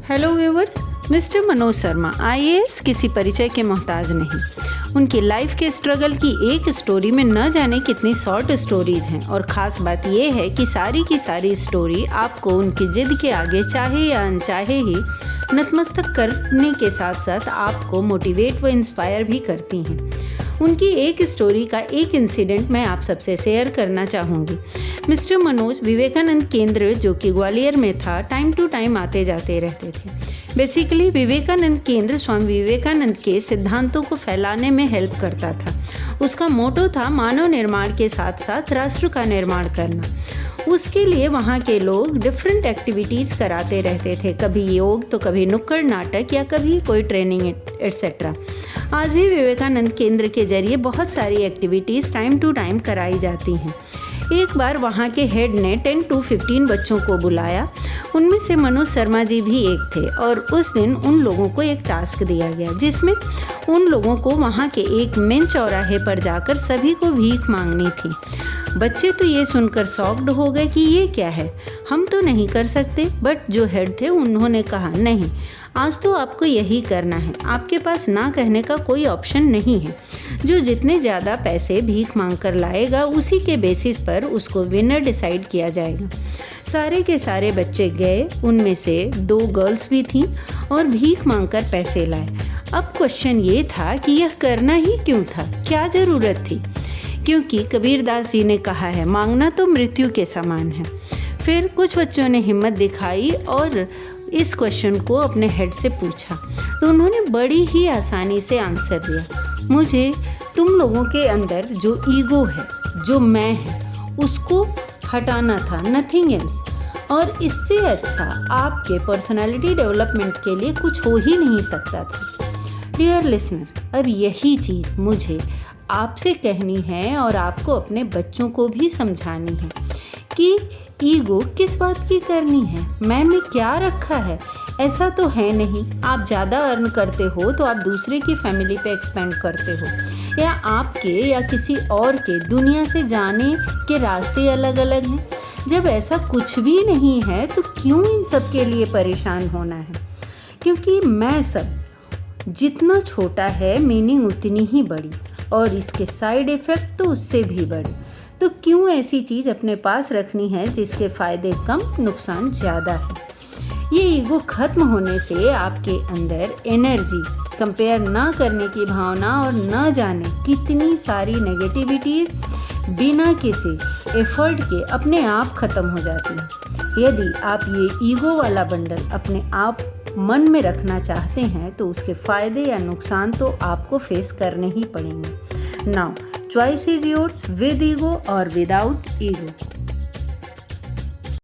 Hello viewers, mister Manoj Sharma IAS किसी परिचय के मोहताज नहीं। उनकी लाइफ के स्ट्रगल की एक स्टोरी में न जाने कितनी शॉर्ट स्टोरीज हैं और ख़ास बात यह है कि सारी की सारी स्टोरी आपको उनकी ज़िद के आगे चाहे या अनचाहे ही नतमस्तक करने के साथ साथ आपको मोटिवेट व इंस्पायर भी करती हैं। उनकी एक स्टोरी का एक इंसिडेंट मैं आप सबसे शेयर करना चाहूँगी। मिस्टर मनोज विवेकानंद केंद्र जो कि ग्वालियर में था, टाइम टू टाइम आते जाते रहते थे। बेसिकली विवेकानंद केंद्र स्वामी विवेकानंद के सिद्धांतों को फैलाने में हेल्प करता था। उसका मोटो था मानव निर्माण के साथ साथ राष्ट्र का निर्माण करना। उसके लिए वहाँ के लोग डिफरेंट एक्टिविटीज़ कराते रहते थे, कभी योग तो कभी नुक्कड़ नाटक या कभी कोई ट्रेनिंग एट्सेट्रा। आज भी विवेकानंद केंद्र के जरिए बहुत सारी एक्टिविटीज़ टाइम टू टाइम कराई जाती हैं। एक बार वहाँ के हेड ने 10 to 15 बच्चों को बुलाया। उनमें से मनोज शर्मा जी भी एक थे और उस दिन उन लोगों को एक टास्क दिया गया जिसमें उन लोगों को वहाँ के एक मेन चौराहे पर जाकर सभी को भीख मांगनी थी। बच्चे तो ये सुनकर शॉक्ड हो गए कि ये क्या है, हम तो नहीं कर सकते। बट जो हेड थे उन्होंने कहा नहीं, आज तो आपको यही करना है, आपके पास ना कहने का कोई ऑप्शन नहीं है। जो जितने ज़्यादा पैसे भीख मांग कर लाएगा उसी के बेसिस पर उसको विनर डिसाइड किया जाएगा। सारे के सारे बच्चे गए, उनमें से 2 गर्ल्स भी थीं और भीख मांगकर पैसे लाए। अब क्वेश्चन ये था कि यह करना ही क्यों था, क्या ज़रूरत थी? क्योंकि कबीरदास जी ने कहा है मांगना तो मृत्यु के समान है। फिर कुछ बच्चों ने हिम्मत दिखाई और इस क्वेश्चन को अपने हेड से पूछा तो उन्होंने बड़ी ही आसानी से आंसर दिया, मुझे तुम लोगों के अंदर जो ईगो है, जो मैं है, उसको हटाना था, नथिंग एल्स। और इससे अच्छा आपके पर्सनालिटी डेवलपमेंट के लिए कुछ हो ही नहीं सकता था। डियर लिसनर, अब यही चीज़ मुझे आपसे कहनी है और आपको अपने बच्चों को भी समझानी है कि ईगो किस बात की करनी है, मैं में क्या रखा है। ऐसा तो है नहीं आप ज़्यादा अर्न करते हो तो आप दूसरे की फैमिली पे एक्सपेंड करते हो, या आपके या किसी और के दुनिया से जाने के रास्ते अलग अलग हैं। जब ऐसा कुछ भी नहीं है तो क्यों इन सब के लिए परेशान होना है? क्योंकि मैं सब जितना छोटा है मीनिंग उतनी ही बड़ी और इसके साइड इफ़ेक्ट तो उससे भी बड़े। तो क्यों ऐसी चीज़ अपने पास रखनी है जिसके फ़ायदे कम नुकसान ज़्यादा है? ये ईगो ख़त्म होने से आपके अंदर एनर्जी, कंपेयर ना करने की भावना और न जाने कितनी सारी नेगेटिविटीज़ बिना किसी एफर्ट के अपने आप ख़त्म हो जाती हैं। यदि आप ये ईगो वाला बंडल अपने आप मन में रखना चाहते हैं तो उसके फ़ायदे या नुकसान तो आपको फेस करने ही पड़ेंगे। Now choice is yours, with ego और विदाउट ईगो।